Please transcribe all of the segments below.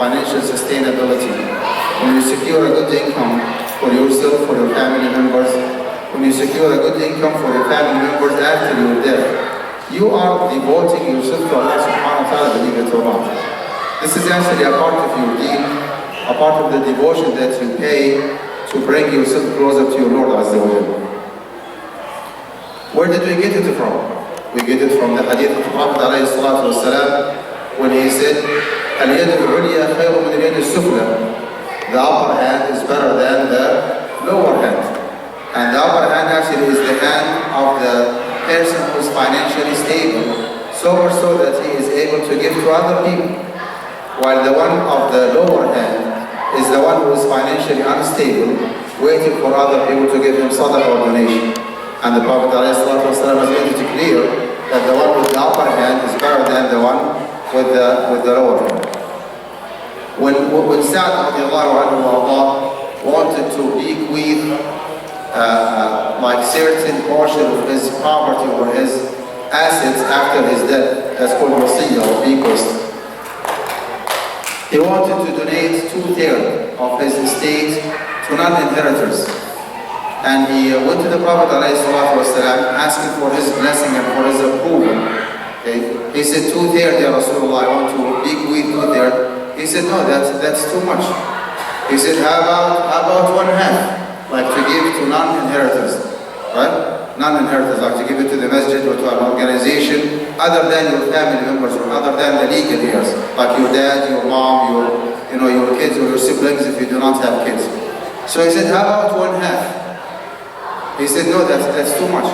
financial sustainability, when you secure a good income for yourself, for your family members, when you secure a good income for your family members after your death, you are devoting yourself to Allah subhanahu wa ta'ala, believe it or not. This is actually a part of your deen, a part of the devotion that you pay to bring yourself closer to your Lord Azza wa Jalla. Where did we get it from? We get it from the hadith of Prophet alayhi salatu wasalam, when he said, "Al-yad al-ulya khayru min al-yad al-sufla." The upper hand is better than the lower hand. And the upper hand actually is the hand of the person who is financially stable, so much so that he is able to give to other people. While the one of the lower hand is the one who is financially unstable, waiting for other people to give him sadaqah or donation. And the Prophet ﷺ has made it clear that the one with the upper hand is better than the one with the lower hand. When Sa'd radiallahu anhu wanted to bequeath like certain portion of his property or his assets after his death, that's called wasiyah or bequest. He wanted to donate 2/3 of his estate to non-inheritors. And he went to the Prophet ﷺ asking for his blessing and for his approval. Okay. He said, 2/3, Ya Rasulullah, I want to bequeath 2/3. He said, no, that's too much. He said, how about 1/2? Like to give to non-inheritors, right? Non-inheritors, like to give it to the masjid or to an organization other than your family members or other than the legal heirs, like your dad, your mom, your kids or your siblings if you do not have kids. So he said, how about 1/2? He said, no, that's too much.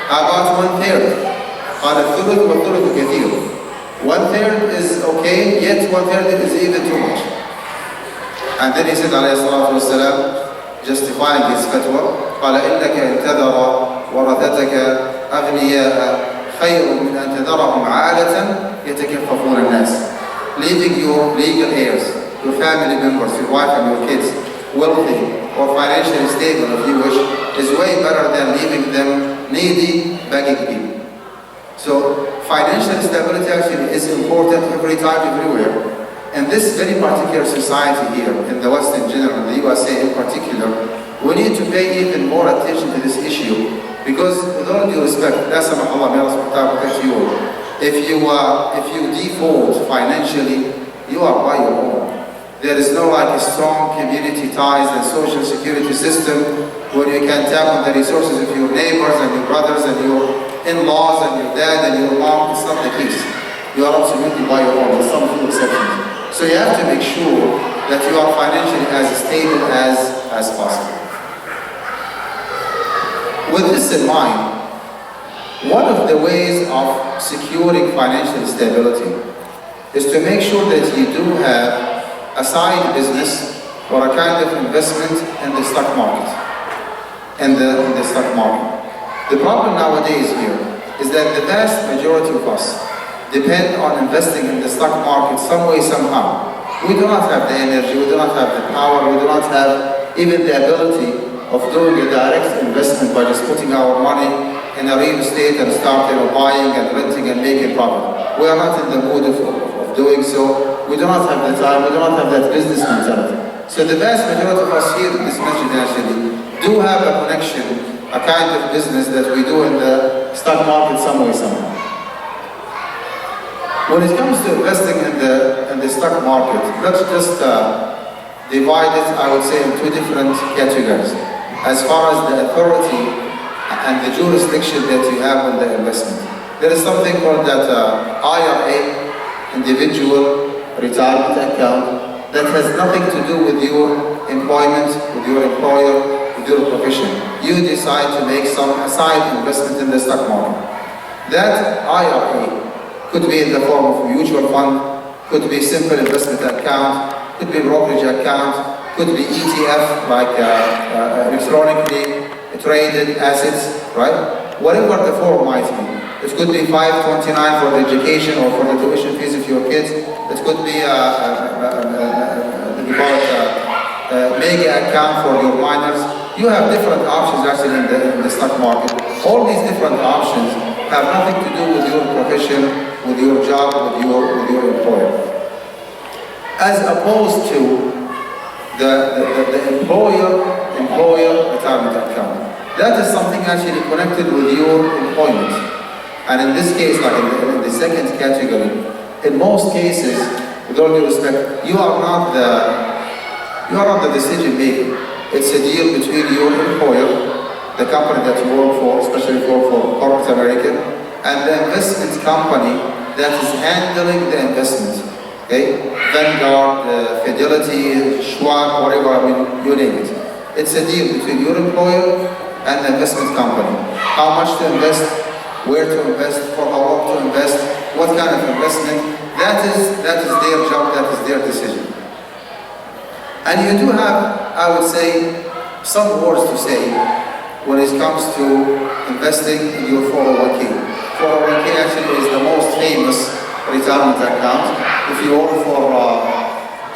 How about 1/3? قال الثلث والثلث كثير. 1/3 is okay, yet 1/3 is even too much. And then he said, عليه الصلاة والسلام, justifying his fatwa, قال إنك إن تذر ورثتك أغنياء خير من أن تذرهم عالة يتكففون الناس. Leaving your legal heirs, your family members, your wife and your kids, wealthy or financially stable if you wish, is way better than leaving them needy, begging people. So financial stability actually is important every time, everywhere. In this very particular society here, in the West in general, the USA in particular, we need to pay even more attention to this issue, because with all due respect, may Allah protect you all. If you default financially, you are by your own. There is no like strong community ties and social security system where you can tap on the resources of your neighbors and your brothers and your in-laws and your dad and your mom. It's not the case. You are absolutely by your own, with some few exceptions. So you have to make sure that you are financially as stable as possible. With this in mind, one of the ways of securing financial stability is to make sure that you do have a side business or a kind of investment in the stock market. In the stock market. The problem nowadays here is that the vast majority of us depend on investing in the stock market some way, somehow. We do not have the energy, we do not have the power, we do not have even the ability of doing a direct investment by just putting our money in a real estate and starting buying and renting and making profit. We are not in the mood of doing so. We do not have the time, we do not have that business mentality. So the vast majority of us here in this masjid actually do have a connection, a kind of business that we do in the stock market some way, somehow. When it comes to investing in the stock market, let's just divide it, I would say, in two different categories. As far as the authority and the jurisdiction that you have on the investment. There is something called that IRA, individual retirement account, that has nothing to do with your employment, with your employer, with your profession. You decide to make some side investment in the stock market. That IRA could be in the form of a mutual fund, could be simple investment account, could be brokerage account, could be ETF, like electronically traded assets, right? Whatever the form might be. It could be 529 for the education or for the tuition fees of your kids. It could be mega account for your minors. You have different options actually in the stock market. All these different options have nothing to do with your profession, with your job, with your employer. as opposed to the employer retirement account. That is something actually connected with your employment. And in this case, like in the second category, in most cases, with all due respect, you are not the decision maker. It's a deal between your employer, the company that you work for, especially for corporate America, and the investment company that is handling the investment. Okay? Vanguard, Fidelity, Schwab, whatever, I mean, you name it. It's a deal between your employer and the investment company. How much to invest, where to invest, for how long to invest, what kind of investment. That is their job, that is their decision. And you do have, I would say, some words to say when it comes to investing in your 401k. 401k actually is the most famous retirement account. If you work for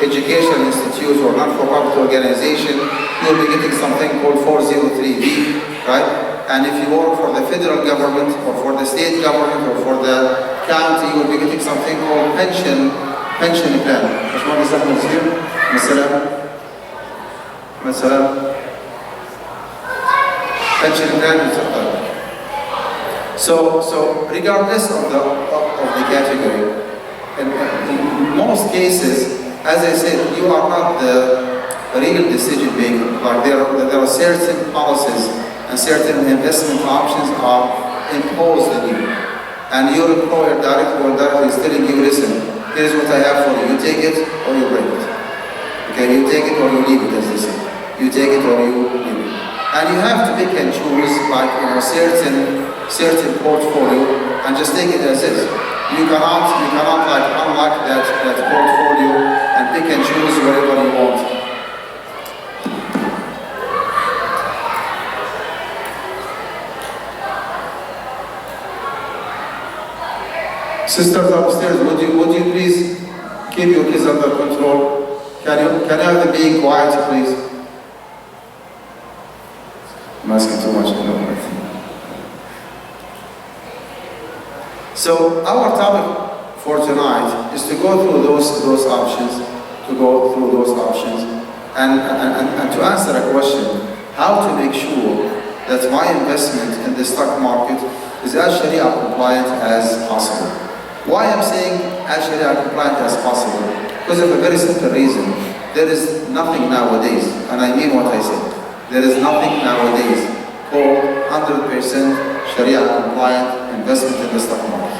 education institute or not-for-profit organization, you'll be getting something called 403b, right? And if you work for the federal government or for the state government or for the county, you'll be getting something called pension plan. Bashmaniz Ahmed is here. Masalam. Pension plan. So regardless of the category, in most cases, as I said, you are not the real decision maker, but there are certain policies and certain investment options are imposed on you. And your employer directly or indirectly is telling you, listen, here's what I have for you. You take it or you break it. Okay, you take it or you leave it, as they say. You take it or you leave it. And you have to pick and choose, like, certain portfolio and just take it as is. You cannot like unlock that portfolio and pick and choose whatever you want. Sisters upstairs, would you please keep your kids under control? Can you have them being quiet, please? I'm asking too much. So our topic for tonight is to go through those options, and to answer a question: how to make sure that my investment in the stock market is as Sharia compliant as possible. Why I'm saying as Sharia compliant as possible? Because of a very simple reason. There is nothing nowadays, and I mean what I say. There is nothing nowadays called 100% Sharia compliant investment in the stock market.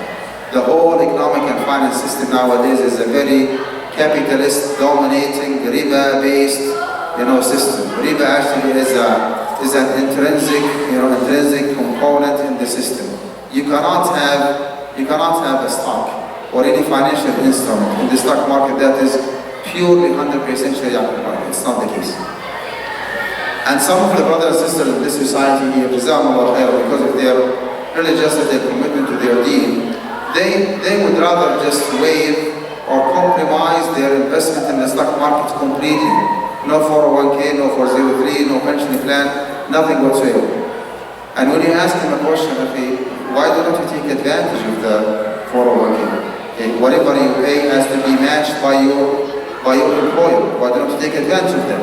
The whole economic and finance system nowadays is a very capitalist, dominating, riba-based, system. Riba actually is an intrinsic component in the system. You cannot have a stock or any financial instrument in the stock market that is purely 100% Sharia compliant. It's not the case. And some of the brothers and sisters in this society here, because of their religiosity, their commitment to their deen, they would rather just waive or compromise their investment in the stock market completely. No 401k, no 403, no pension plan, nothing whatsoever. And when you ask them a question, okay, why don't you take advantage of the 401k? Okay, whatever you pay has to be matched by your employer. Why don't you take advantage of them?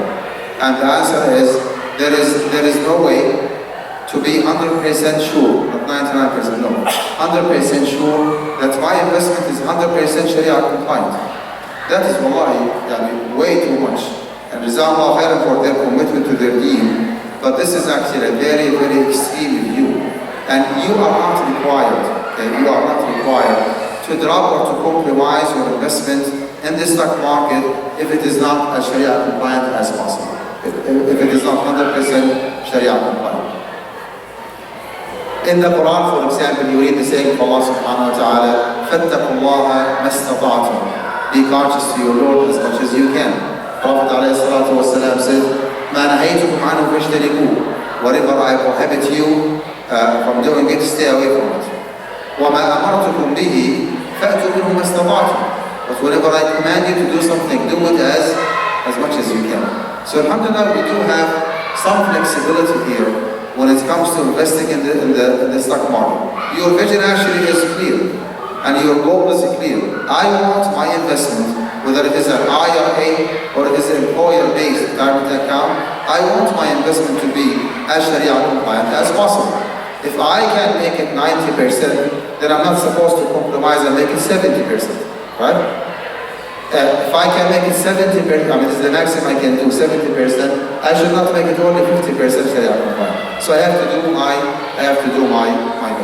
And the answer is, there is no way to be 100% sure, not 99%, no, 100% sure that my investment is 100% Sharia compliant. That is wallahi, way too much. And Rizallah khairan for their commitment to their deen, but this is actually a very, very extreme view. And you are not required to drop or to compromise your investment in the stock market if it is not as Sharia compliant as possible. If it is not 100% Sharia compliant. In the Quran, for example, you read the saying of Allah subhanahu wa ta'ala, فَاتَّقُوا اللَّهَ مَا اسْتَطَعْتُمْ. Be conscious to your Lord as much as you can. Prophet alayhi salatu wasalam said, مَا نَهَيْتُكُمْ عَنْهُ فَاجْتَنِبُوهُ. Whatever I prohibit you from doing it, stay away from it. وَمَا أَمَرْتُكُمْ بِهِ فَأْتُوا مِنْهُ مَا اسْتَطَعْتُمْ. But whenever I command you to do something, do it as much as you can. So alhamdulillah, we do have some flexibility here when it comes to investing in the stock market. Your vision actually is clear, and your goal is clear. I want my investment, whether it is an IRA or it is an employer-based retirement account, I want my investment to be as Sharia compliant as possible. If I can make it 90%, then I'm not supposed to compromise and make it 70%, right? If I can make it 70%, I mean, this is the maximum I can do, 70%, I should not make it only 50% Sharia compliant. So I have to do my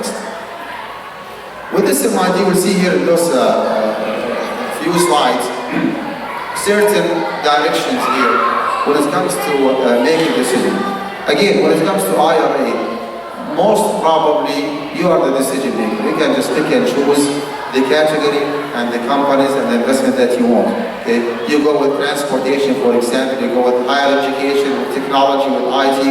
best. With this in mind, you will see here in those few slides certain directions here when it comes to making a decision. Again, when it comes to IRA, most probably you are the decision maker. You can just pick and choose the category and the companies and the investment that you want. Okay? You go with transportation, for example, you go with higher education, with technology, with IT,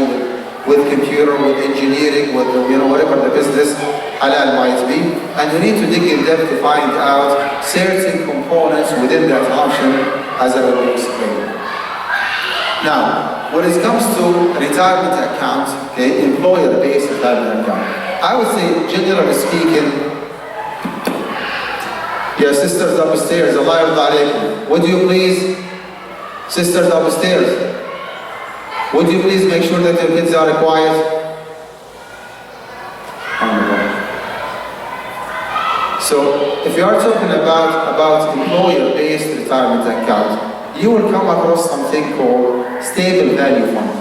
with computer, with engineering, with whatever the business halal might be. And you need to dig in depth to find out certain components within that option, as I will explain. Now, when it comes to retirement accounts, okay, employer-based retirement account, I would say, generally speaking, your sisters upstairs, Allah yarda alaykum, would you please, sisters upstairs, would you please make sure that your kids are quiet? So, if you are talking about employer-based retirement account, you will come across something called stable value fund.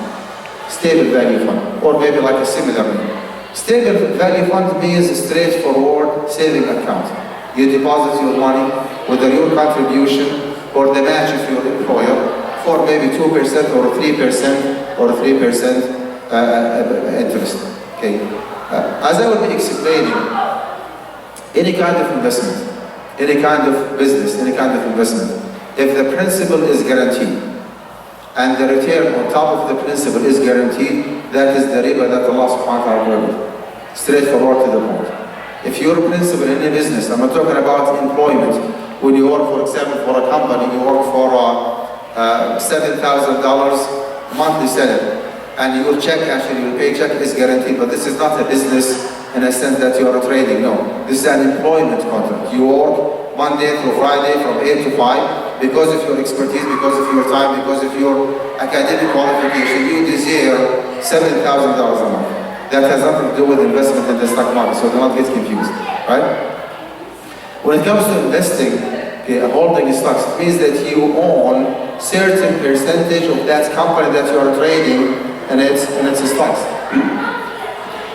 Stable value fund, or maybe like a similar name. Stable value fund means a straightforward saving account. You deposit your money, whether your contribution or the match of your employer, for maybe 2% or 3% or 3% interest. Okay. As I will be explaining, any kind of investment, any kind of business, any kind of investment, if the principal is guaranteed and the return on top of the principal is guaranteed, that is the riba that Allah subhanahu wa ta'ala prohibited. Straightforward to the point. If your principal in a business, I'm not talking about employment, when you work, for example, for a company, you work for $7,000 monthly salary, and your check, actually your paycheck is guaranteed, but this is not a business in a sense that you are trading, no. This is an employment contract. You work Monday through Friday from 8 to 5, because of your expertise, because of your time, because of your academic qualification, you deserve $7,000 a month. That has nothing to do with investment in the stock market, so do not get confused, right? When it comes to investing, okay, holding stocks, it means that you own certain percentage of that company that you are trading and its stocks.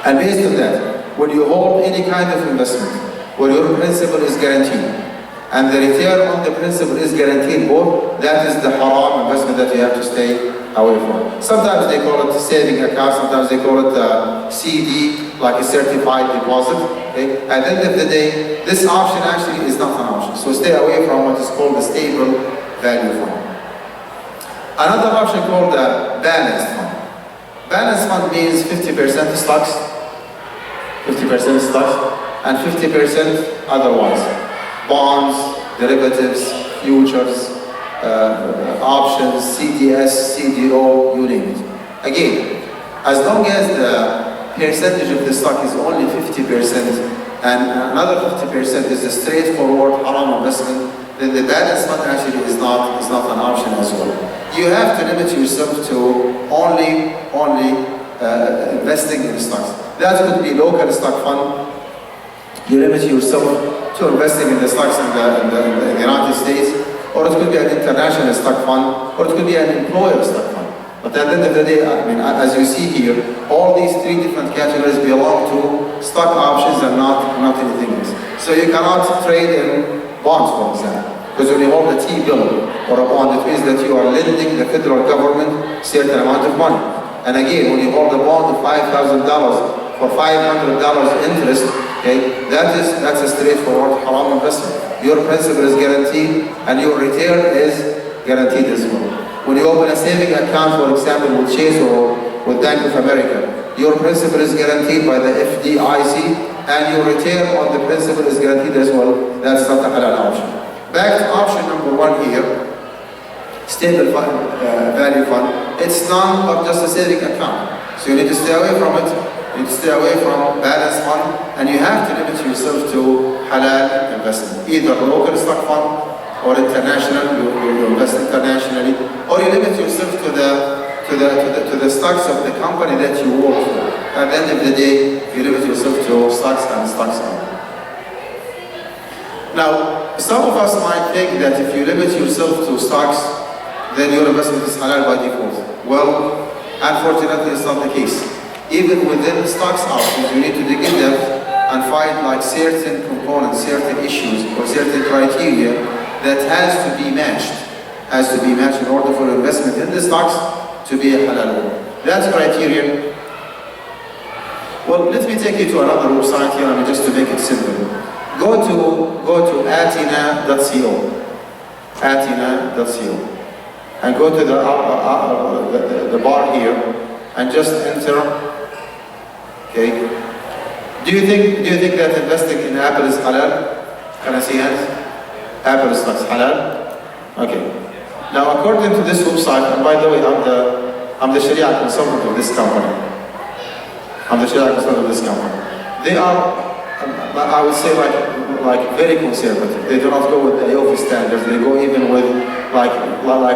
And based on that, when you hold any kind of investment, where your principal is guaranteed, and the return on the principal is guaranteed both, that is the haram investment that you have to stay away from. Sometimes they call it a saving account, sometimes they call it a CD, like a certified deposit. Okay? At the end of the day, this option actually is not an option. So stay away from what is called the stable value fund. Another option called the balanced fund. Balanced fund means 50% stocks, 50% stocks, and 50% otherwise. Bonds, derivatives, futures, options, CDS, CDO, you name it. Again, as long as the percentage of the stock is only 50% and another 50% is a straightforward haram investment, then the balanced fund actually is not an option as well. You have to limit yourself to only investing in stocks. That could be local stock fund. You limit yourself to investing in the stocks in the United States, or it could be an international stock fund, or it could be an employer stock fund. But at the end of the day, I mean, as you see here, all these three different categories belong to stock options and not anything else. So you cannot trade in bonds, for example, because when you hold a T-bill or a bond, it means that you are lending the federal government a certain amount of money. And again, when you hold a bond of $5,000 for $500 interest, okay, that's a straightforward haram investment. Your principal is guaranteed and your return is guaranteed as well. When you open a saving account, for example, with Chase or with Bank of America, your principal is guaranteed by the FDIC and your return on the principal is guaranteed as well. That's not a halal option. Back to option number one here, stable value fund. It's not just a saving account. So you need to stay away from it. You need to stay away from balanced fund, and you have to limit yourself to halal investment, either local stock fund or international, you invest internationally, or you limit yourself to the stocks of the company that you work for. At the end of the day, you limit yourself to stocks and stocks only. Now, some of us might think that if you limit yourself to stocks, then your investment is halal by default. Well, unfortunately, it's not the case. Even within the stocks options, you need to dig in depth and find like certain components, certain issues, or certain criteria that has to be matched in order for investment in the stocks to be a halal one. That criterion. Well, let me take you to another website here, just to make it simple. Go to atina.co, and go to the bar here, and just enter. Okay. Do you think that investing in Apple is halal? Can I see hands? Apple stocks halal? Okay. Now, according to this website, and by the way, I'm the Sharia consultant of this company. They are, I would say, like very conservative. They do not go with the IOFI standards. They go even with like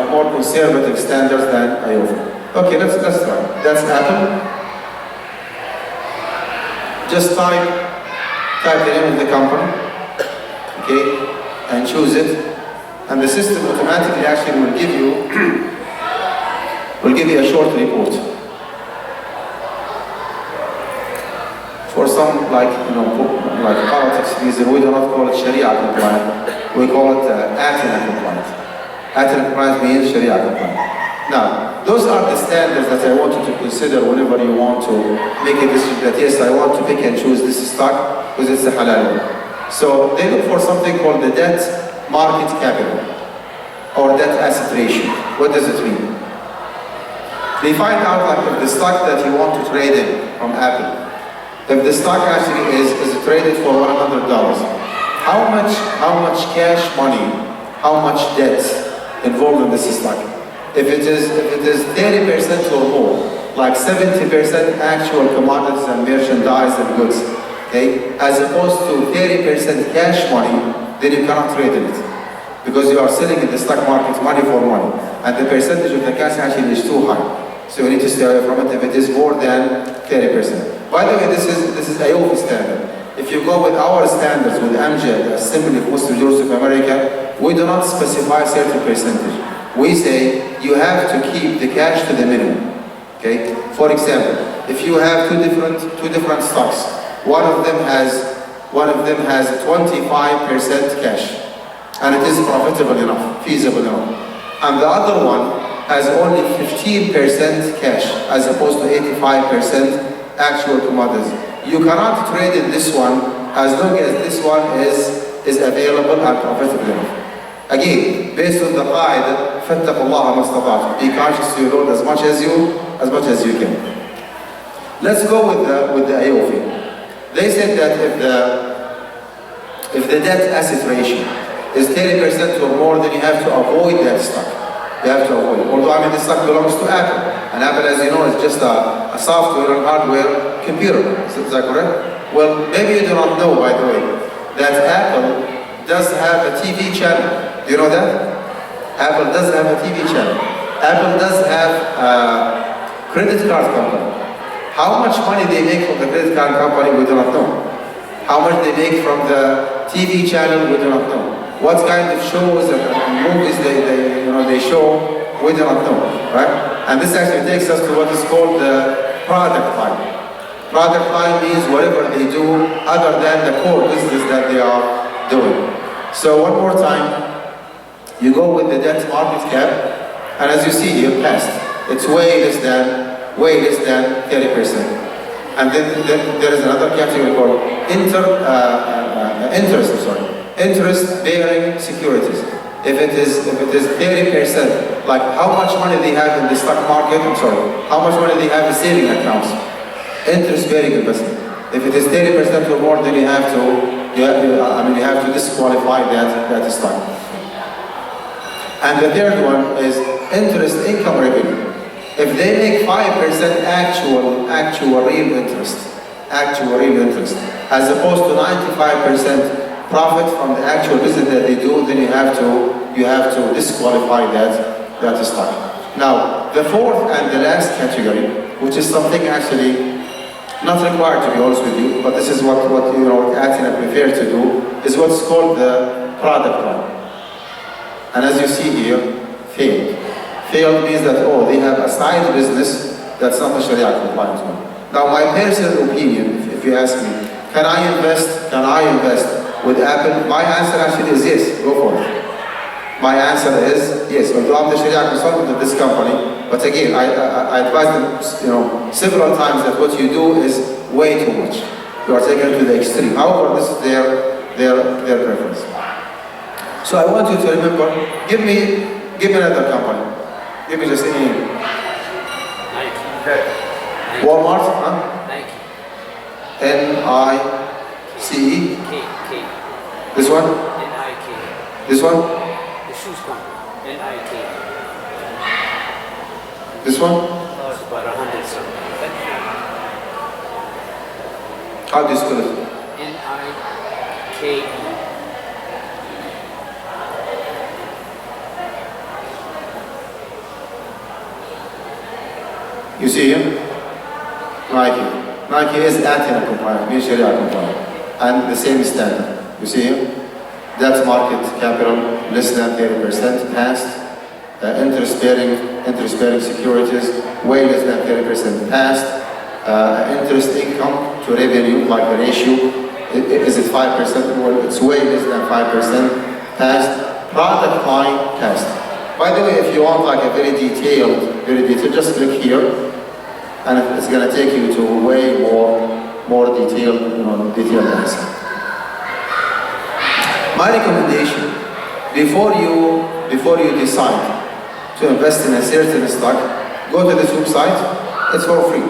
more conservative standards than IOFI. Okay, let's try. That's Apple. Just type the name of the company, okay, and choose it, and the system automatically actually will give you a short report. For some like politics reason, we do not call it Sharia compliant. We call it Atina compliant. Atina compliant means Sharia compliant. Now, those are the standards that I want you to consider whenever you want to make a decision that yes, I want to pick and choose this stock because it's a halal one. So they look for something called the debt market capital or debt asset ratio. What does it mean? They find out like if the stock that you want to trade in from Apple, if the stock actually is traded for $100, how much cash money, how much debt involved in this stock? If it is 30% or more, like 70% actual commodities and merchandise and goods, okay, as opposed to 30% cash money, then you cannot trade in it. Because you are selling in the stock market money for money. And the percentage of the cash actually is too high. So you need to stay away from it if it is more than 30%. By the way, this is IOFI standard. If you go with our standards, with AMJAD, the Assembly of Muslim Jurists of America, we do not specify certain percentage. We say you have to keep the cash to the minimum. Okay? For example, if you have two different stocks, one of them has 25% cash, and it is profitable enough, feasible enough, and the other one has only 15% cash as opposed to 85% actual commodities. You cannot trade in this one as long as this one is available and profitable enough. Again, based on the qaida, فَاتَّقُوا اللَّهَ مَا اسْتَطَعْتُمْ. Be conscious to your Lord as much as you can. Let's go with the IOFI. They said that if the debt asset ratio is 30% or more, then you have to avoid that stock. You have to avoid it. Although the stock belongs to Apple, and Apple, as you know, is just a software and hardware computer. Is that correct? Well, maybe you do not know, by the way, that Apple does have a TV channel. Do you know that? Apple does have a TV channel. Apple does have a credit card company. How much money they make from the credit card company, we do not know. How much they make from the TV channel, we do not know. What kind of shows and movies they show, we do not know, right? And this actually takes us to what is called the product line. Product line means whatever they do other than the core business that they are doing. So one more time, you go with the debt market cap, and as you see here, passed. It's way less than 30%. And then there is another category called interest-bearing securities. If it is 30%, like how much money they have in the stock market, how much money they have in saving accounts, interest-bearing investment. If it is 30% or more, then you have to disqualify that stock. And the third one is interest income revenue. If they make 5% actual real interest, as opposed to 95% profit from the actual business that they do, then you have to disqualify that stock. Now, the fourth and the last category, which is something actually not required, to be honest with you, but this is what Athena prefer to do, is what's called the product line. And as you see here, failed. Failed means that, they have a side business that's not a Sharia compliant one. Now, my personal opinion, if you ask me, can I invest with Apple? My answer actually is yes, go for it. My answer is yes, although I'm the Sharia consultant of this company, but again, I advise them, several times that what you do is way too much. You are taking it to the extreme. However, this is their preference. So I want you to remember, give me another company. Give me just any name. Nike. Okay. Walmart, huh? Nike. N-I-C-E. K. This one? N-I-K. This one? The shoes company. N-I-K. This one? It's about 100 something. How do you spell it? N-I-K-E. You see him? Nike. Nike is Athena compliant, means Sharia compliant, and the same standard. You see him? That's market capital less than 30% passed. Interest-bearing securities way less than 30% passed. Interest income to revenue, like the ratio, is it 5%? Well, it's way less than 5% passed. Product line passed. By the way, if you want like a very detailed, just click here, and it's going to take you to way more detailed answer. My recommendation, before you decide to invest in a certain stock, go to this website. It's for free.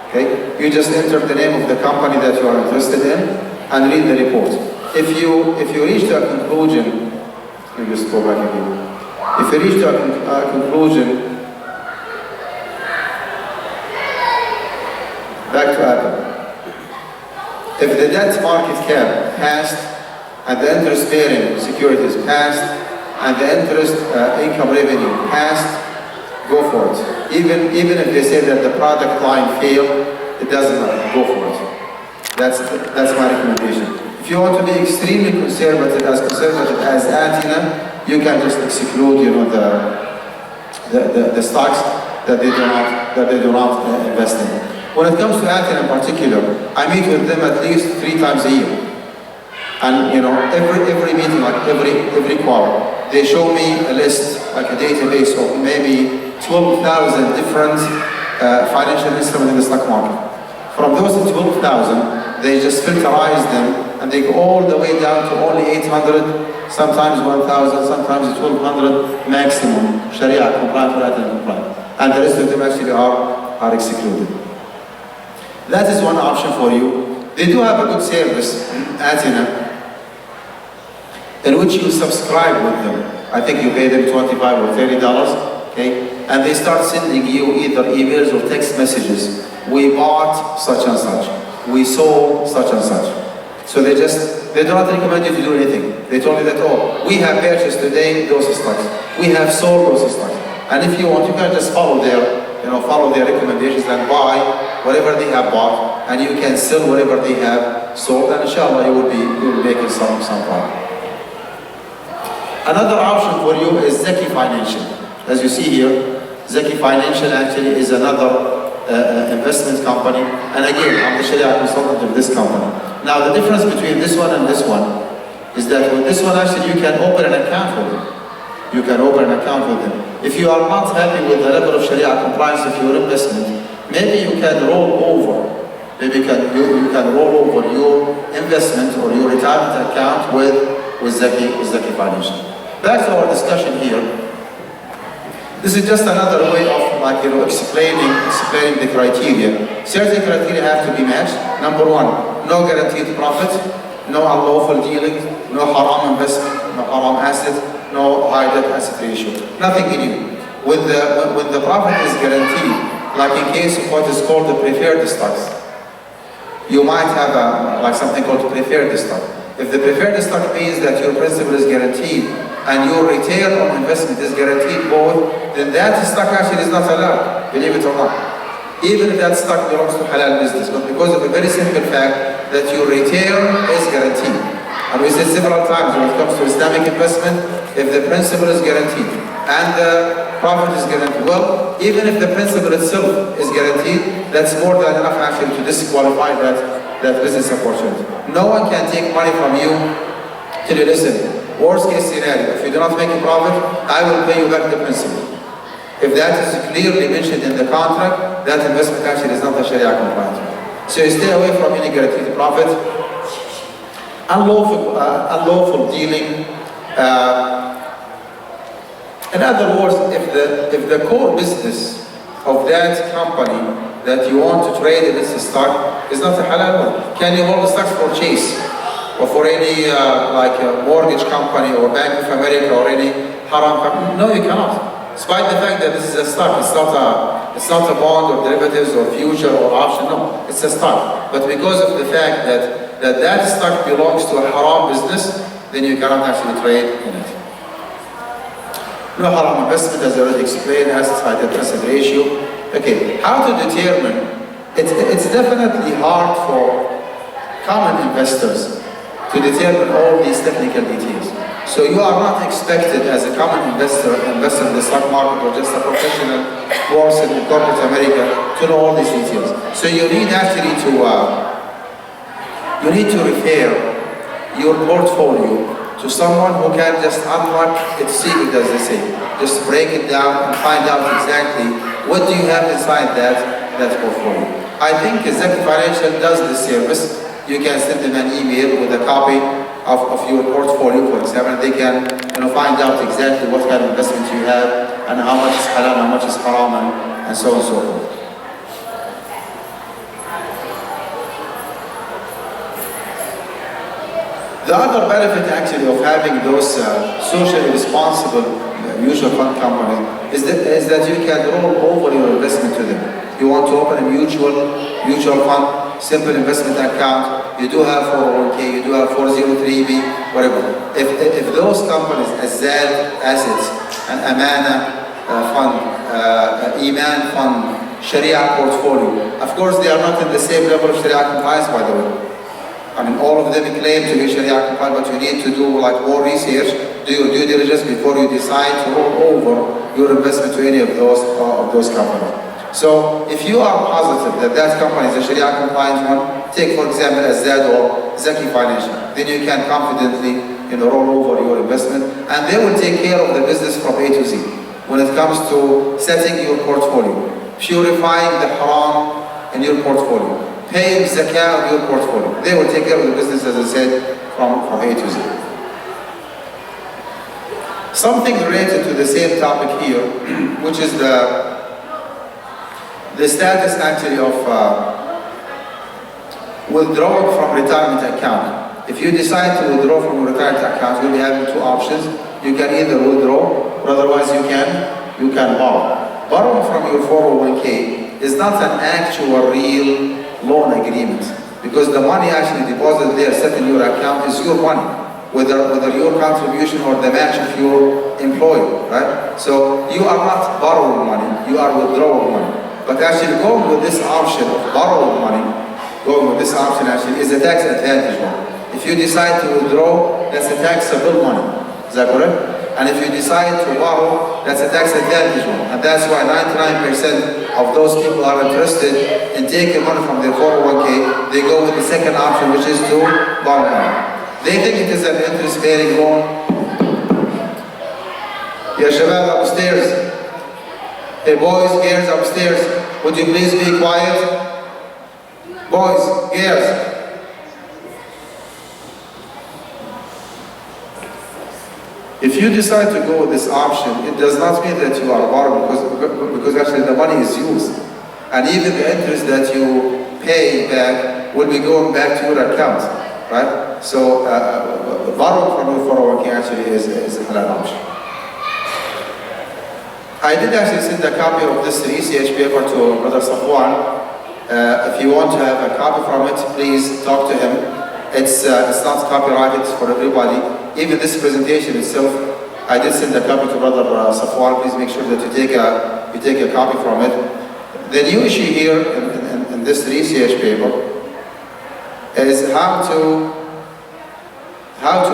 Okay? You just enter the name of the company that you are interested in and read the report. If you reach to a conclusion, let me just go back again. If you reach to a conclusion, back to Apple. If the debt market cap passed, and the interest-bearing securities passed, and the interest income revenue passed, go for it. Even if they say that the product line failed, it doesn't matter. Go for it. That's my recommendation. If you want to be extremely conservative as Athena, you can just exclude, the stocks that they do not invest in. When it comes to Athena in particular, I meet with them at least 3 times a year. And every meeting, like every quarter, they show me a list, like a database of maybe 12,000 different financial instruments in the stock market. From those 12,000, they just filterize them and they go all the way down to only 800, sometimes 1,000, sometimes 1,200 maximum Sharia compliant or Athena compliant. And the rest of them actually are excluded. That is one option for you. They do have a good service, Athena, in which you subscribe with them. I think you pay them $25 or $30, okay? And they start sending you either emails or text messages. We bought such and such. We sold such and such. So they do not recommend you to do anything. They told you that, we have purchased today those stocks. We have sold those stocks. And if you want, you can just follow their recommendations and buy whatever they have bought, and you can sell whatever they have sold, and inshallah you will be making some profit. Another option for you is Zaki Financial. As you see here, Zaki Financial actually is another investment company, and again, I'm the Sharia consultant of this company. Now the difference between this one and this one is that with this one actually you can open an account with them. You can open an account with them. If you are not happy with the level of Sharia compliance of your investment, maybe you can roll over. Maybe you can roll over your investment or your retirement account with Zaki Financial. Back to our discussion here. This is just another way of explaining the criteria. Certain criteria have to be matched. Number one, no guaranteed profit, no unlawful dealing, no haram investment, no haram asset, no high debt asset ratio. Nothing new. When the profit is guaranteed, like in case of what is called the preferred stocks, you might have something called preferred stock. If the preferred stock means that your principal is guaranteed and your return on investment is guaranteed both, then that stock actually is not allowed, believe it or not. Even if that stock belongs to halal business, but because of a very simple fact that your return is guaranteed. And we said several times when it comes to Islamic investment, if the principal is guaranteed and the profit is guaranteed, well, even if the principal itself is guaranteed, that's more than enough actually to disqualify that business opportunity. No one can take money from you till you listen. Worst case scenario, if you do not make a profit, I will pay you back the principal. If that is clearly mentioned in the contract, that investment actually is not a Sharia compliant. So you stay away from any guaranteed profit. Unlawful dealing. In other words, if the core business of that company that you want to trade in its stock is not a halal one, can you hold the stocks for Chase or for any like a mortgage company or Bank of America or any haram company? No, you cannot. Despite the fact that this is a stock, it's not a bond or derivatives or future or option. No, it's a stock. But because of the fact that stock belongs to a haram business, then you cannot actually trade in it. No haram investment, as I already explained, has its high debt-to-asset ratio. Okay, how to determine? It's definitely hard for common investors to determine all these technical details. So you are not expected as a common investor in the stock market or just a professional who works in corporate America to know all these details. So you need actually to refer your portfolio to someone who can just unlock its secret, as they say. Just break it down and find out exactly what do you have inside that portfolio. I think Zaki Financial does this service. You can send them an email with a copy of your portfolio, for example. They can find out exactly what kind of investment you have and how much is halal, how much is haram, and so on and so forth. The other benefit actually of having those socially responsible mutual fund companies is that you can roll over your investment to them. You want to open a mutual fund, simple investment account, you do have 401k, you do have 403b, whatever. If those companies, Azad Assets, and Amana Fund, Iman Fund, Sharia portfolio, of course they are not in the same level of Sharia compliance, by the way. I mean, all of them claim to be Sharia compliant, but you need to do like more research, do your due diligence before you decide to roll over your investment to any of those companies. So, if you are positive that company is a Sharia compliant one, take for example Azad or Zaki Financial, then you can confidently roll over your investment, and they will take care of the business from A to Z. When it comes to setting your portfolio, purifying the haram in your portfolio, paying zakah on your portfolio. They will take care of the business, as I said, from A to Z. Something related to the same topic here, which is the status actually of withdrawing from retirement account. If you decide to withdraw from your retirement account, you'll be having two options. You can either withdraw, or otherwise you can borrow. Borrowing from your 401k is not an actual real loan agreement, because the money actually deposited there, set in your account, is your money, whether your contribution or the match of your employer, right? So you are not borrowing money, you are withdrawing money. But actually going with this option of borrowing money, actually is a tax advantage one. If you decide to withdraw, that's a taxable money. Is that correct? And if you decide to borrow, that's a tax advantage one. And that's why 99% of those people are interested in taking money from their 401k. They go with the second option, which is to borrow money. They think it is an interest-bearing loan. Ya shabab upstairs. Hey boys, girls upstairs, would you please be quiet? Boys, girls. If you decide to go with this option, it does not mean that you are borrowing, because actually the money is used. And even the interest that you pay back will be going back to your account, right? So borrowing from your 401k actually is a halal option. I did actually send a copy of this research paper to Brother Safwan. If you want to have a copy from it, please talk to him. It's not copyrighted, it's for everybody. Even this presentation itself, I did send a copy to Brother Safwan. Please make sure that you take a copy from it. The new issue here in this research paper is how to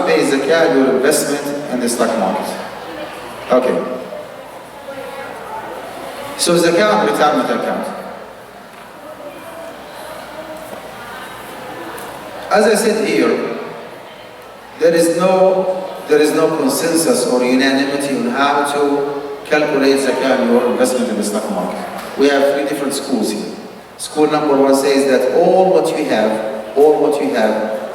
pay zakat your investment in the stock market. Okay. So zakat retirement account. As I said here, there is no consensus or unanimity on how to calculate zakat on your investment in the stock market. We have three different schools here. School number one says that all what you have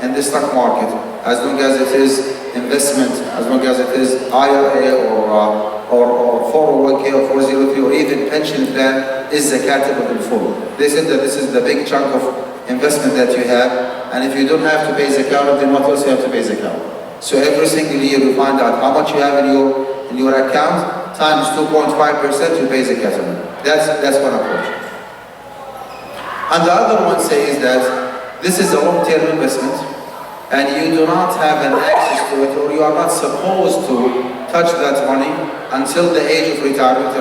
in the stock market, as long as it is investment, as long as it is IRA or 401k or 403 or even pension plan, is zakatable in full. They said that this is the big chunk of investment that you have, and if you don't have to pay zakat, then what else you have to pay zakat? So every single year you find out how much you have in your account times 2.5%, you pay zakat on it. That's one approach. And the other one says that this is a long-term investment, and you do not have an access to it, or you are not supposed to touch that money until the age of retirement,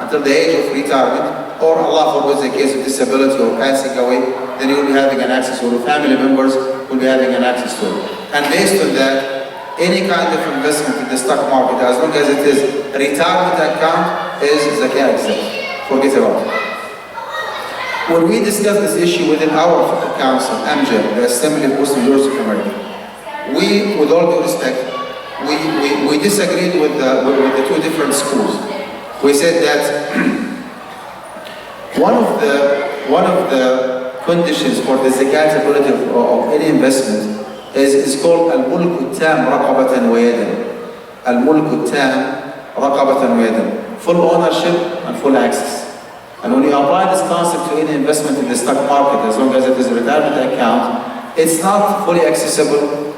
until the age of retirement, or Allah forbids the case of disability or passing away, then you will be having an access, or your family members will be having an access to it. And based on that, any kind of investment in the stock market, as long as it is a retirement account, is zakat exempt. Forget about it. When we discuss this issue within our council, AMJA, the Assembly of Muslim Jurists of America, we, with all due respect, we disagreed with the two different schools. We said that one of the conditions for the zakatability of any investment is called al-mulk tam raqabatan wa yadan. Al-mulk tam raqabatan wa yadan. Full ownership and full access. And when you apply this concept to any investment in the stock market, as long as it is a retirement account, it's not fully accessible,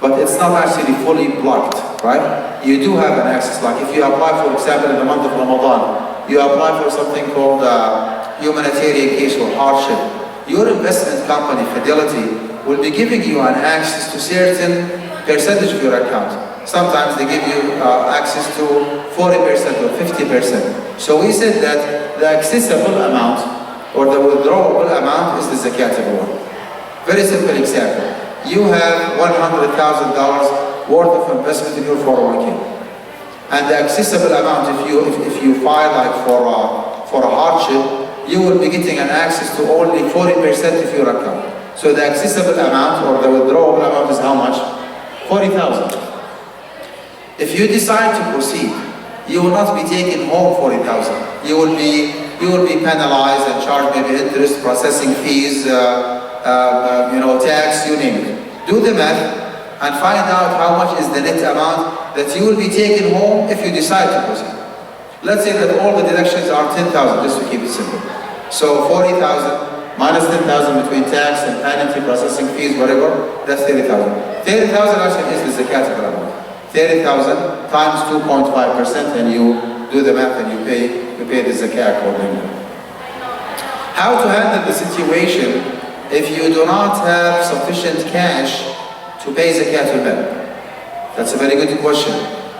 but it's not actually fully blocked, right? You do have an access. Like if you apply, for example, in the month of Ramadan, you apply for something called humanitarian case or hardship. Your investment company, Fidelity, will be giving you an access to certain percentage of your account. Sometimes they give you access to 40% or 50%. So we said that the accessible amount or the withdrawable amount is the zakatable one. Very simple example. You have $100,000 worth of investment in your 401k. And the accessible amount, if you file like for a hardship, you will be getting an access to only 40% of your account. So the accessible amount or the withdrawable amount is how much? 40,000. If you decide to proceed, you will not be taking home 40,000. You will be penalized and charged maybe interest, processing fees, tax, you name it. Do the math and find out how much is the net amount that you will be taking home if you decide to proceed. Let's say that all the deductions are 10,000, just to keep it simple. So 40,000 minus 10,000 between tax and penalty, processing fees, whatever, that's 30,000. 30,000 actually is the zakatable amount. 30,000 times 2.5%, and you do the math and you pay the zakat accordingly. How to handle the situation if you do not have sufficient cash to pay zakat al-mal? That's a very good question.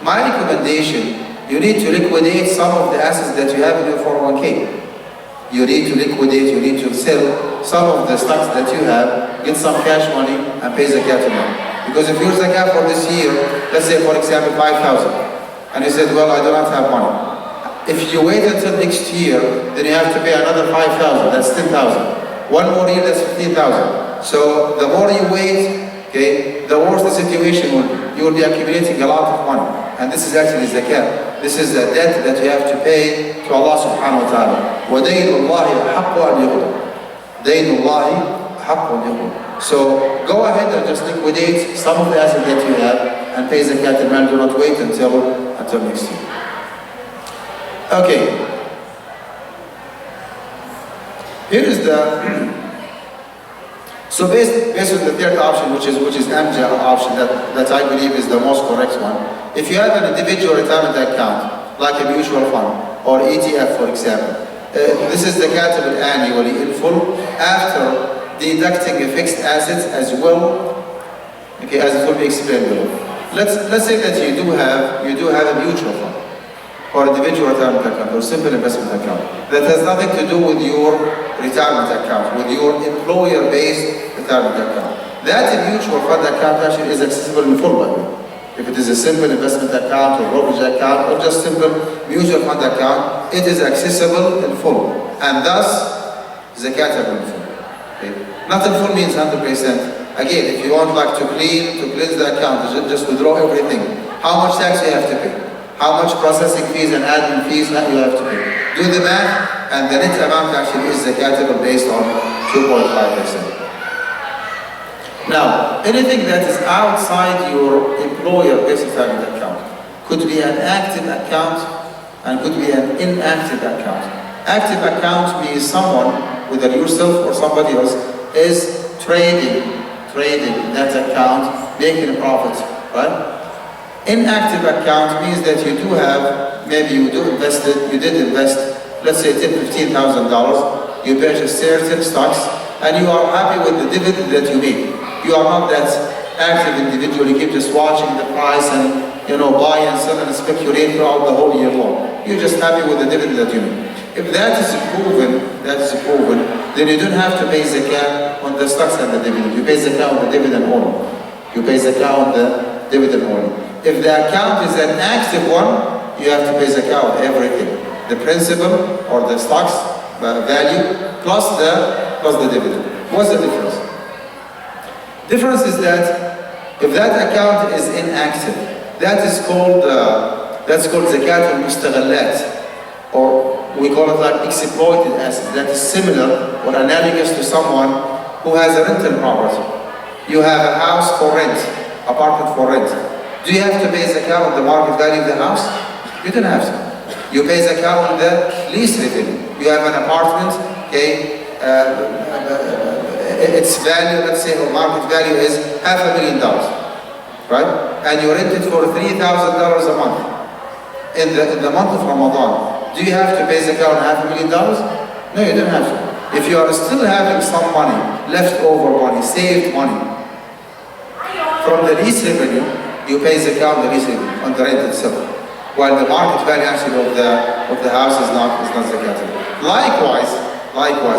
My recommendation, you need to liquidate some of the assets that you have in your 401k. You need to liquidate, you need to sell some of the stocks that you have, get some cash money and pay zakat al-mal. Because if your zakat for this year, let's say for example 5,000, and you said, well, I do not have money. If you wait until next year, then you have to pay another 5,000, that's 10,000. One more year, that's 15,000. So the more you wait, okay, the worse the situation will be. You will be accumulating a lot of money. And this is actually zakat. This is a debt that you have to pay to Allah subhanahu wa ta'ala. وَدَيْنُ اللَّهِ أَحَقُّ أَنْ يُغْلَى. دَيْنُ اللَّهِ أَحَقُّ أَنْ يُغْلَى. So go ahead and just liquidate some of the assets that you have and pay zakat al-mal. Do not wait until next year. Okay. Here is the so based on the third option, which is AMJA option, that I believe is the most correct one. If you have an individual retirement account, like a mutual fund or ETF, for example, this is zakatable annually in full after deducting fixed assets as well, okay, as it will be explained below. Let's say that you do have a mutual fund or individual retirement account or simple investment account that has nothing to do with your retirement account, with your employer-based retirement account. That mutual fund account actually is accessible in full by the way. If it is a simple investment account or brokerage account or just simple mutual fund account, it is accessible in full and thus zakatable in full. Okay? Not in full means 100%. Again, if you want like to cleanse the account, just withdraw everything. How much tax you have to pay? How much processing fees and admin fees you have to pay? Do the math, and the net amount actually is zakatable based on 2.5%. Now, anything that is outside your employer-based retirement account could be an active account and could be an inactive account. Active account means someone, whether yourself or somebody else, is trading that account, making a profit, right? Inactive account means that you do have, maybe you did invest, let's say $10,000, $15,000, you purchase certain stocks, and you are happy with the dividend that you make. You are not that active individual, you keep just watching the price and buy and sell and speculate throughout the whole year long. You're just happy with the dividend that you make. If that is proven, then you don't have to pay zakat on the stocks and the dividend. You pay zakat on the dividend only. You pay zakat on the dividend only. If the account is an active one, you have to pay zakat on everything. The principal or the stocks value plus the dividend. What's the difference? Difference is that if that account is inactive, that's called zakat al-mustaghallat, or we call it like exploited asset. That is similar or analogous to someone who has a rental property. You have a house for rent, apartment for rent. Do you have to pay zakat on the market value of the house? You don't have to. You pay zakat on the lease revenue. You have an apartment, okay, its value, let's say, or market value is $500,000, right? And you rent it for $3,000 a month. In the month of Ramadan, do you have to pay zakat on $500,000? No, you don't have to. If you are still having some money, leftover money, saved money from the lease revenue, you pay zakat on the lease revenue, on the rent itself, while the market value actually of the house is not zakatable. Likewise,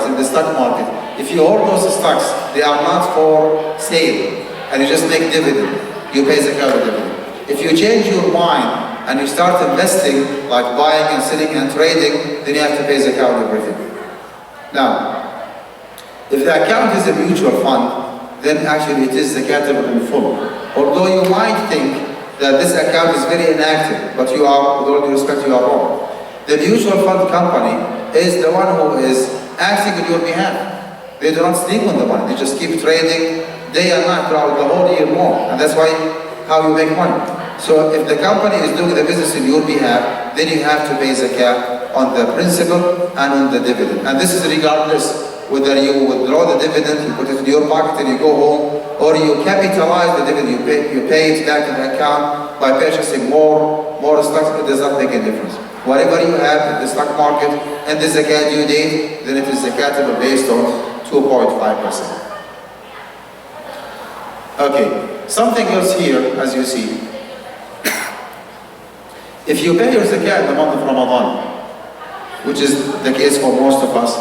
in the stock market, if you hold those stocks, they are not for sale, and you just make dividend, you pay zakat on dividend. If you change your mind and you start investing, like buying and selling and trading, then you have to pay zakat on everything. Now, if the account is a mutual fund, then actually it is zakatable in full. Although you might think that this account is very inactive, but you are, with all due respect, you are wrong. The mutual fund company is the one who is acting on your behalf. They do not sleep on the money, they just keep trading day and night throughout the whole year long, and that's how you make money. So if the company is doing the business on your behalf, then you have to pay zakat on the principal and on the dividend. And this is regardless whether you withdraw the dividend, you put it in your pocket and you go home, or you capitalize the dividend, you pay it back in the account by purchasing more stocks. It does not make a difference. Whatever you have in the stock market and the zakat due date, then it is zakatable based on 2.5%. Okay, something else here, as you see. If you pay your zakat in the month of Ramadan, which is the case for most of us,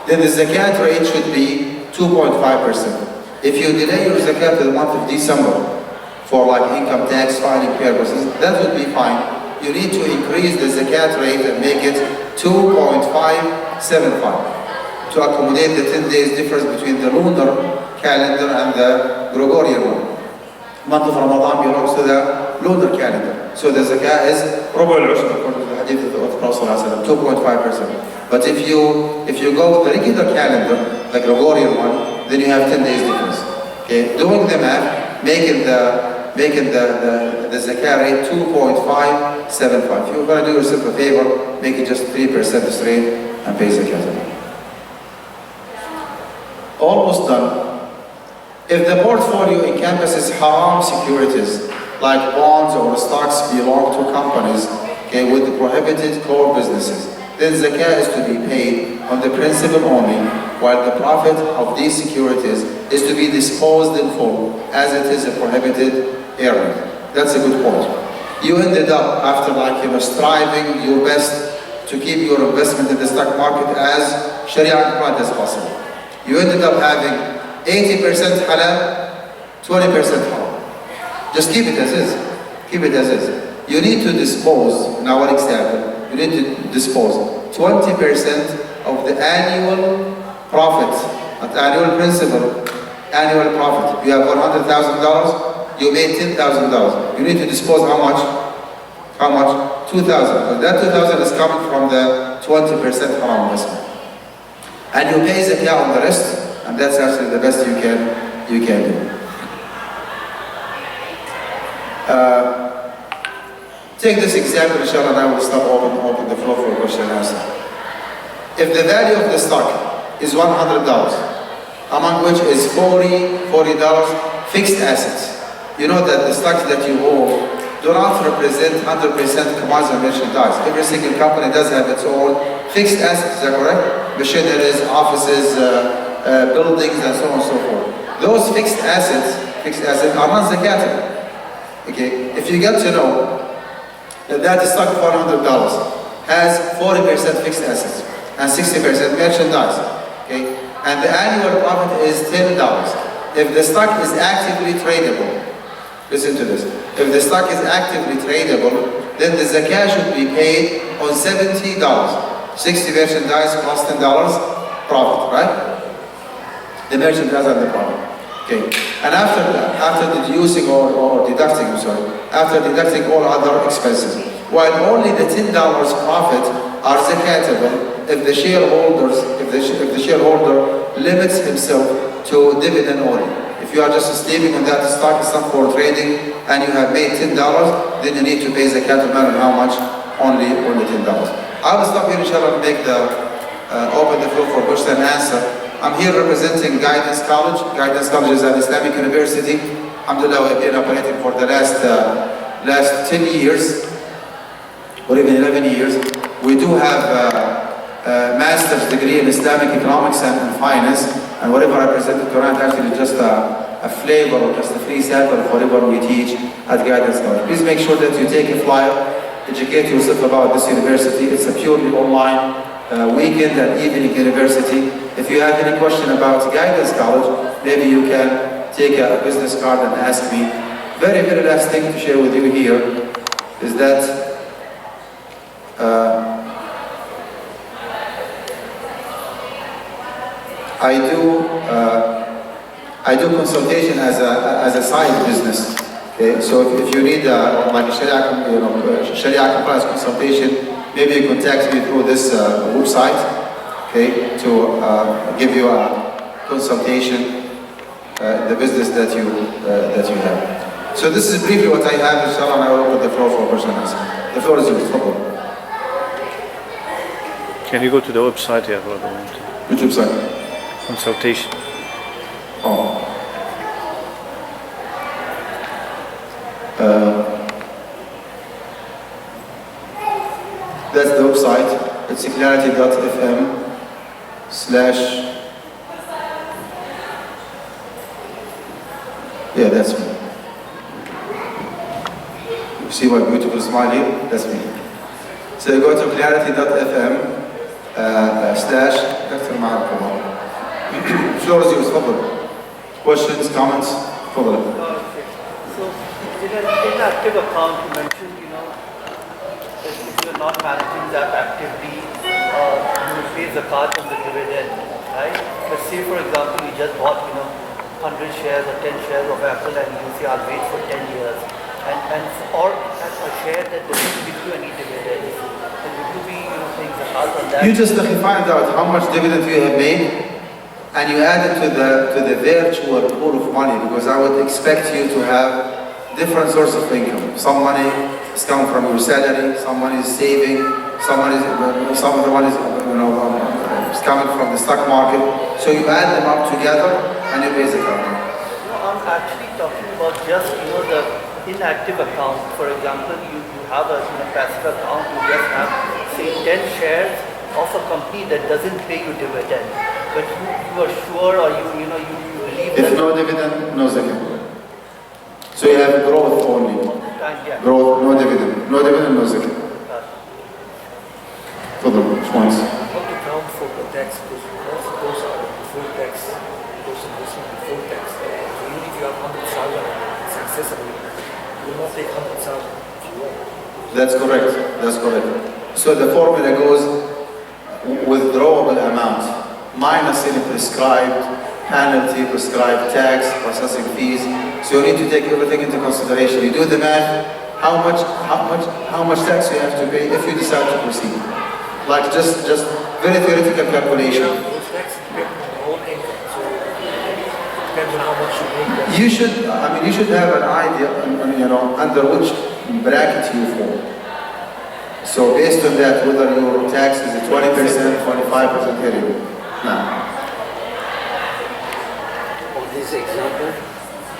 then the zakat rate should be 2.5%. If you delay your zakat to the month of December for like income tax filing purposes, that would be fine. You need to increase the zakat rate and make it 2.575 to accommodate the 10 days difference between the lunar calendar and the Gregorian one. Month of Ramadan belongs to the lunar calendar. So the zakah is ربع العشر according to the hadith of the Prophet ﷺ, 2.5%. But if you go with the regular calendar, the Gregorian one, then you have 10 days difference. Okay, doing the math, making the zakah rate 2.575. If you're going to do yourself a favor, make it just 3% straight and pay zakat. Almost done. If the portfolio encompasses haram securities, like bonds or stocks belong to companies, okay, with prohibited core businesses, then zakah is to be paid on the principal only, while the profit of these securities is to be disposed in full, as it is a prohibited area. That's a good point. You ended up after striving your best to keep your investment in the stock market as Sharia compliant as possible. You ended up having 80% halal, 20% haram. Just keep it as is. Keep it as is. You need to dispose, in our example, you need to dispose 20% of the annual profit, at annual principal, annual profit. You have $100,000, you made $10,000. You need to dispose how much? How much? 2,000. So that 2,000 is coming from the 20% haram investment. And you pay zakah on the rest, and that's actually the best you can do. Take this example, inshallah, and I will stop open the floor for question and answer. If the value of the stock is $100, among which is $40 fixed assets, you know that the stocks that you hold do not represent 100% commodity merchandise. Every single company does have its own fixed assets, is that correct? Machineries, offices, buildings, and so on and so forth. Those fixed assets are not zakatable. Okay, if you get to know that the stock of $100 has 40% fixed assets and 60% merchandise, okay, and the annual profit is $10. If the stock is actively tradable, listen to this. If the stock is actively tradable, then the zakah should be paid on $70. 60 merchandise plus $10 profit, right? The merchandise and the profit. Okay. And after deducing or deducting, after deducting all other expenses, while only the $10 profit are zakatable if the shareholder limits himself to dividend only. If you are just sleeping on that stock, it's not for trading, and you have made $10, then you need to pay zakat on how much? Only $10. I will stop here, inshallah, and make open the floor for question and answer. I'm here representing Guidance College. Guidance College is an Islamic university. Alhamdulillah, we've been operating for the last 10 years, or even 11 years. We do have a master's degree in Islamic economics and finance, and whatever I presented tonight actually is just a flavor or just a free sample of whatever we teach at Guidance College. Please make sure that you take a flyer, educate yourself about this university. It's a purely online weekend and evening university. If you have any question about Guidance College, maybe you can take a business card and ask me. Very, very last thing to share with you here is that I do consultation as a side business. Okay, so if you need like a Sharia compliance consultation, maybe you contact me through this website, okay, to give you a consultation the business that you have. So this is briefly what I have, inshallah, and I will open the floor for questions. The floor is yours. Can you go to the website here? Which website? Consultation. Oh. That's the website. It's clarity.fm/ yeah, that's me. You see my beautiful smile here? That's me. So you go to clarity.fm/ Dr. Maan. Floor is yours. Questions, comments? So, in an inactive account, you mentioned, if you're not managing that actively, you will pay zakat on the dividend, right? But say, for example, you just bought, 100 shares or 10 shares of Apple, and you say, I'll wait for 10 years, or a share that doesn't give you any dividends, and would you be, paying zakat on that? You just find out how much dividend you have made, and you add it to the virtual pool of money, because I would expect you to have different sources of income. Some money is coming from your salary, some money is saving, some of the money is coming from the stock market. So you add them up together and you pay zakat. No, I'm actually talking about just the inactive account. For example, you have a passive account, you just have say 10 shares of a company that doesn't pay you dividend, but you are sure or you believe If that no dividend, no zakat. So you have growth only. yeah. Growth, no dividend. No dividend, no zakat. تفضل باشمهندس. How to count for the tax, because most of those are before tax, those investment before tax. So even if you have 100,000, it's accessible. You will not take 100,000 if you want. That's correct. That's correct. So the formula goes withdrawable amount minus any prescribed penalty, prescribed tax, processing fees. So you need to take everything into consideration. You do the math. How much tax you have to pay if you decide to proceed. Like just very theoretical calculation. Those taxes depend on your own income. So it depends on how much you make. You should have an idea, under which bracket you fall. So based on that, whether your tax is 20%, 25%, period. No. On his example,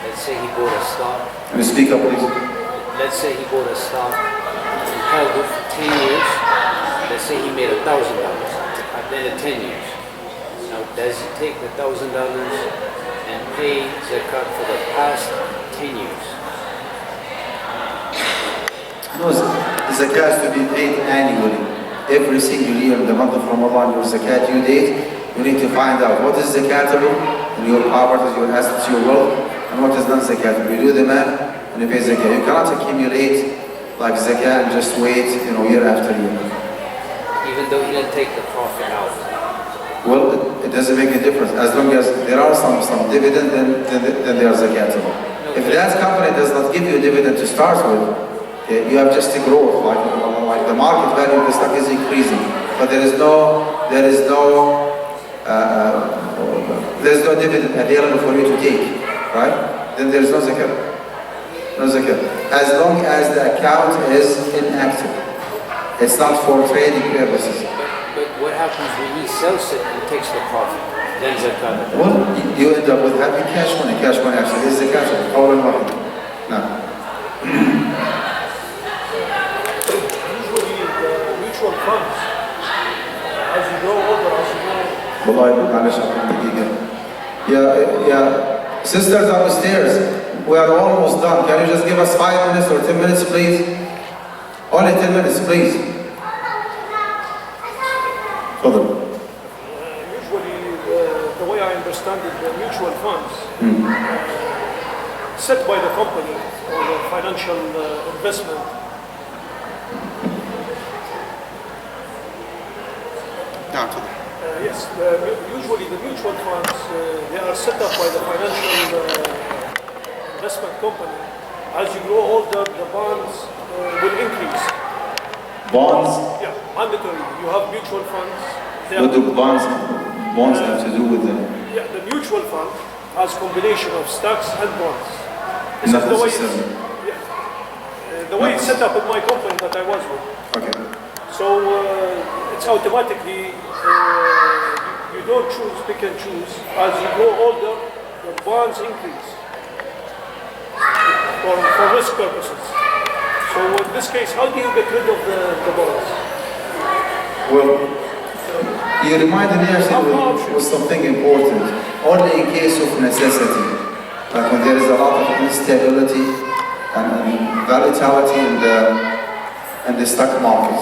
let's say he bought a stock. Can you speak up, please? Let's say he bought a stock and held it for 10 years. Let's say he made $1,000 at the end of 10 years. Now, does he take the $1,000 and pay zakat for the past 10 years? No, zakat has to be paid annually. Every single year in the month of Ramadan, your zakat due date, you need to find out what is zakatable in your properties, your assets, your wealth, and what is non-zakatable. You do the math and you pay zakat. You cannot accumulate like zakat and just wait, year after year. Even though he didn't take the profit out. Well, it doesn't make a difference. As long as there are some dividend, then they are zakatable. If that company does not give you a dividend to start with, you have just a growth, like the market value of the stock is increasing, but there is no dividend available for you to take, right? Then there is no zakat. No zakat. As long as the account is inactive, it's not for trading purposes. But what happens when he sells it and takes the profit? Then zakat. Well, you end up with having cash money. Cash money actually is zakat. قولا واحدا. No. Usually the mutual funds, as you grow older, as you grow... والله معلش دقيقة. Yeah. Sisters upstairs, we are almost done. Can you just give us 5 minutes or 10 minutes, please? Only 10 minutes, please. Further. Usually, the way I understand it, the mutual funds set by the company or the financial investment. Yes, usually the mutual funds, they are set up by the financial investment company. As you grow older, the bonds will increase. Bonds? Yeah, mandatory. You have mutual funds. What do bonds have to do with them? Yeah, the mutual fund has combination of stocks and bonds. This Not is the way necessarily. the way it's set up in my company that I was with. Okay. So it's automatically, you don't pick and choose. As you grow older, the bonds increase for risk purposes. So in this case, how do you get rid of the bonds? Well, you reminded me actually with something important. Only in case of necessity, like when there is a lot of instability and volatility in the stock market.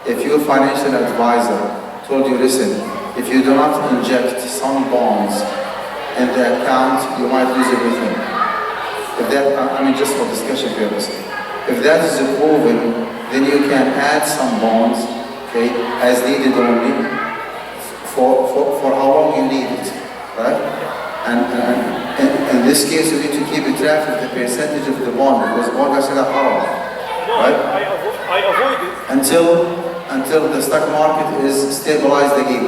If your financial advisor told you, listen, if you do not inject some bonds in the account, you might lose everything. If that, just for discussion purposes. If that is proven, then you can add some bonds, okay, as needed only, for how long you need it, right? And in this case, you need to keep a track of the percentage of the bond, because bond is not haram, right? I avoid it. Until the stock market is stabilized again,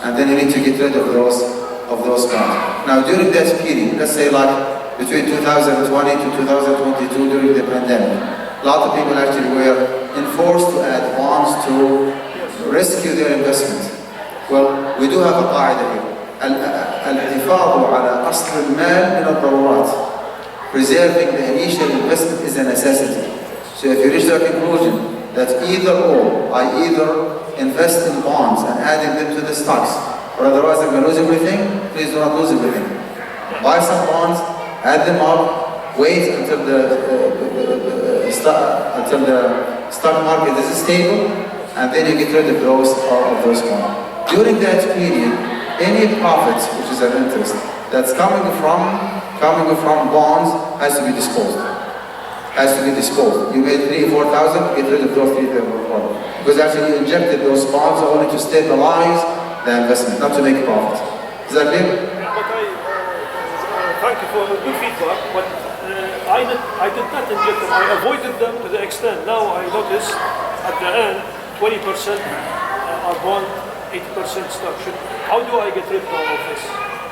and then you need to get rid of those bonds. Now, during that period, let's say like between 2020 to 2022 during the pandemic, a lot of people actually were enforced to add bonds to rescue their investment. Well, we do have a qaida here. الحفاظ على أصل المال من الضرورات. Preserving the initial investment is a necessity. So if you reach the conclusion that either or, I either invest in bonds and adding them to the stocks. Or otherwise I'm going to lose everything. Please do not lose everything. Buy some bonds, add them up, wait until the stock market is stable, and then you get rid of those bonds. During that period, any profits, which is an interest, that's coming from bonds has to be disposed. You made 3,000-4,000, get rid of those 3,000-4,000. Because actually you injected those bonds only to stabilize the investment, not to make a profit. Is that clear? But thank you for the good feedback, but I did not inject them. I avoided them to the extent. Now I notice at the end, 20% are bond, 80% stock. How do I get rid of this?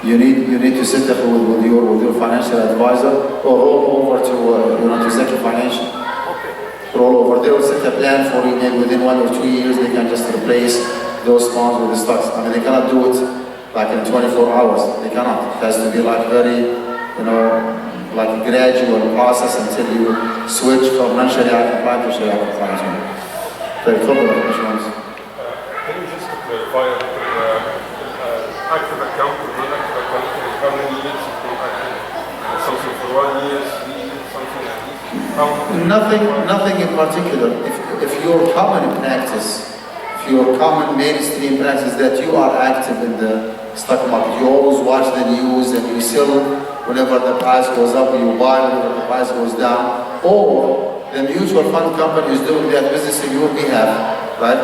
You need to sit up with your financial advisor or roll over to Zaki Financial. Okay. Roll over. They will set a plan for you. Maybe within 1 or 2 years, they can just replace those bonds with the stocks. I mean, they cannot do it like in 24 hours. They cannot. It has to be like very, like a gradual process until you switch from non-Sharia compliant to Sharia compliant. Very cool. Can you just clarify active account or non-active account? How many years you can active? Something for 1 year, 3 years, something like this? Nothing in particular. If your common practice, your common mainstream practice that you are active in the stock market, you always watch the news and you sell whenever the price goes up, you buy whenever the price goes down, or the mutual fund company is doing that business on your behalf, right?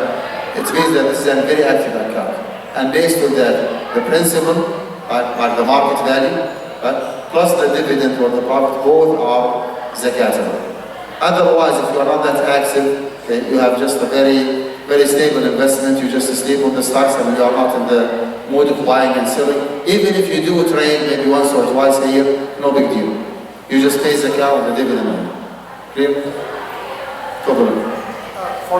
It means that this is a very active account. And based on that, the principal, like the market value, plus the dividend or the profit, both are zakatable. Otherwise, if you are not that active, you have just a very, very stable investment, you just sleep on the stocks and you are not in the mood of buying and selling. Even if you do trade maybe once or twice a year, no big deal. You just pay zakat on the dividend. Clear? For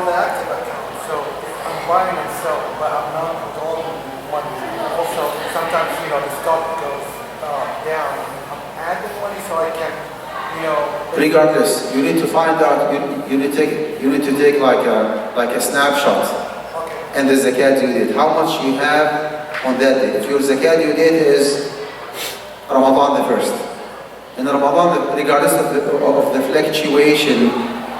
the active account, so if I'm buying and selling, but I'm not with all money. Also, sometimes, the stock goes down. I'm adding money so I can, Regardless, you need to find out. You need to take like a snapshot, Okay. and the zakat due date. How much you have on that day? If your zakat due date is Ramadan the 1st, in Ramadan, regardless of the fluctuation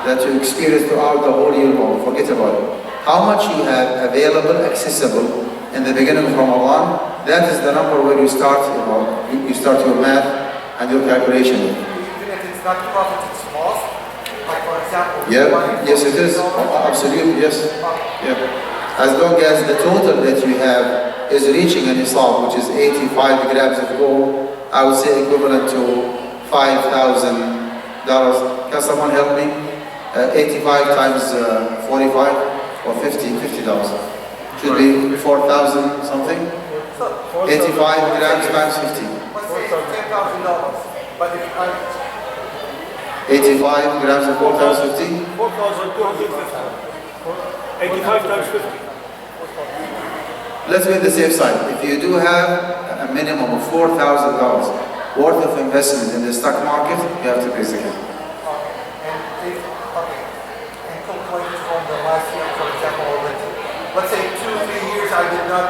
that you experience throughout the whole year long, forget about it. How much you have available, accessible in the beginning of Ramadan, that is the number where you start, you start your math and your calculation. Even if it's not profit, it's loss. Like for example, Yeah, yes it is. Absolutely, yes. Yeah. As long as the total that you have is reaching an nisab, which is 85 grams of gold, I would say equivalent to $5,000. Can someone help me? 85 times 45 or $50. Should be 4,000 something. 85 grams times 50. Let's say it's $10,000. But if I 85 grams of gold times 50. 4,250. 85 times 50. Let's be on the safe side. If you do have a minimum of $4,000 worth of investment in the stock market, you have to pay zakat. and calculate from the last year, for example, already. Let's say 2 or 3 years I did not,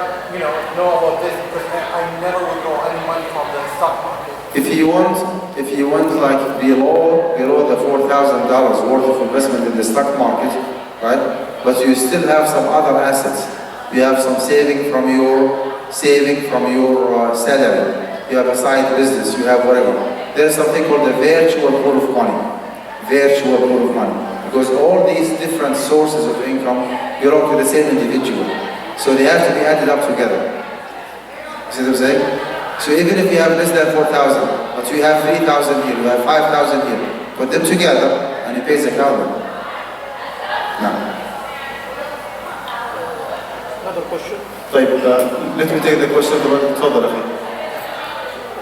know about this because I never withdraw any money from the stock market. If you want like below the $4,000 worth of investment in the stock market, right? But you still have some other assets. You have some saving from your salary. You have a side business. You have whatever. There is something called the virtual pool of money. Because all these different sources of income belong to the same individual. So they have to be added up together. See what I'm saying? So even if you have less than 4,000, but you have 3,000 here, you have 5,000 here, put them together and you pay zakat. No. Another question. طيب, let me take the question. تفضل أخي. I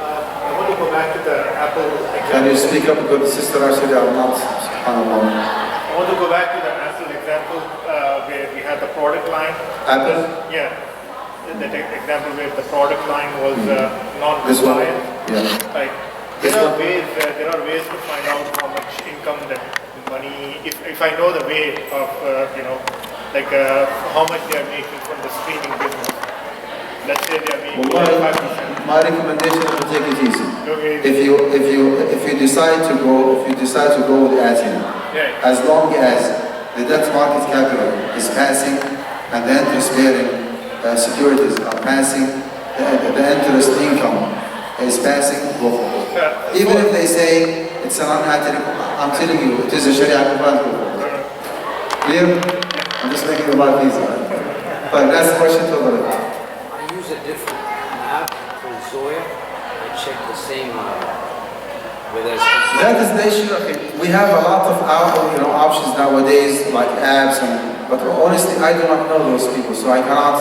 want to go back to the Apple example. Can you speak up because the sister actually are not, subhanAllah. I want to go back to the Apple example where we had the product line. Apple? Yeah. That example where the product line was This one? non-compliant. Yeah. Right. This There one? are ways to find out how much income that money, if I know the way of, like how much they are making from the streaming business. Let's say they are making Well, 5%. my recommendation is to take it easy. Okay. If you decide to go with ASEAN, Yeah. as long as the debt market capital is passing and the interest bearing securities are passing, the interest income is passing, go for it. Even if they say it's an unethical, I'm telling you, it is a Sharia compliant, go for it. Clear? I'm just making it a lot easier. But that's the question to the I use a different app called Zoya. I check the same whether it's That is the issue. Okay. We have a lot of options nowadays, like apps, but honestly, I do not know those people, so I cannot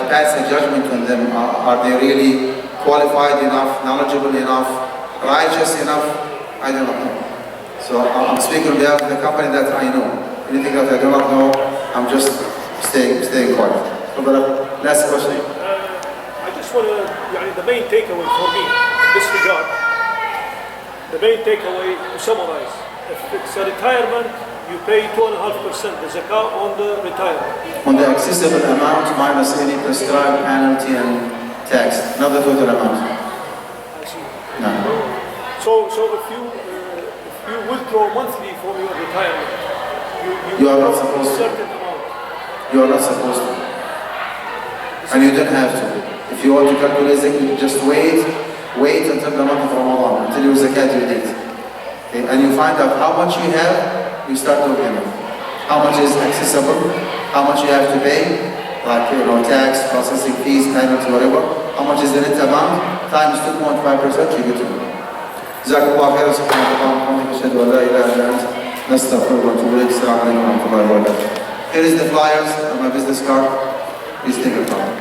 pass a judgment on them. Are they really qualified enough, knowledgeable enough, righteous enough? I do not know. So I'm speaking on behalf of the company that I know. Anything that I do not know, I'm just staying quiet. So, last question. I just want to, the main takeaway for me in this regard, the main takeaway to summarize, if it's a retirement, you pay 2.5% the zakah on the retirement. On the accessible amount minus any prescribed penalty and tax, not the total amount. I see. No. So if you withdraw monthly from your retirement, You are not supposed a to. certain amount. You are not supposed to. And you don't have to. If you want to calculate it, just wait until the month of Ramadan, until your zakat you need. Okay? And you find out how much you have, you start looking at how much is accessible, how much you have to pay, like tax, processing fees, penalty, whatever. How much is the net amount? Times 2.5%, you get to know. Jazakallah khairan, subhanallahi wa bihamdihi, ashhadu an la ilaha illa anta, nastaghfiruka wa atubu ilayk. Assalamu alaikum wa rahmatullahi wa barakatuh. Here is the flyers and my business card. Please take it from me.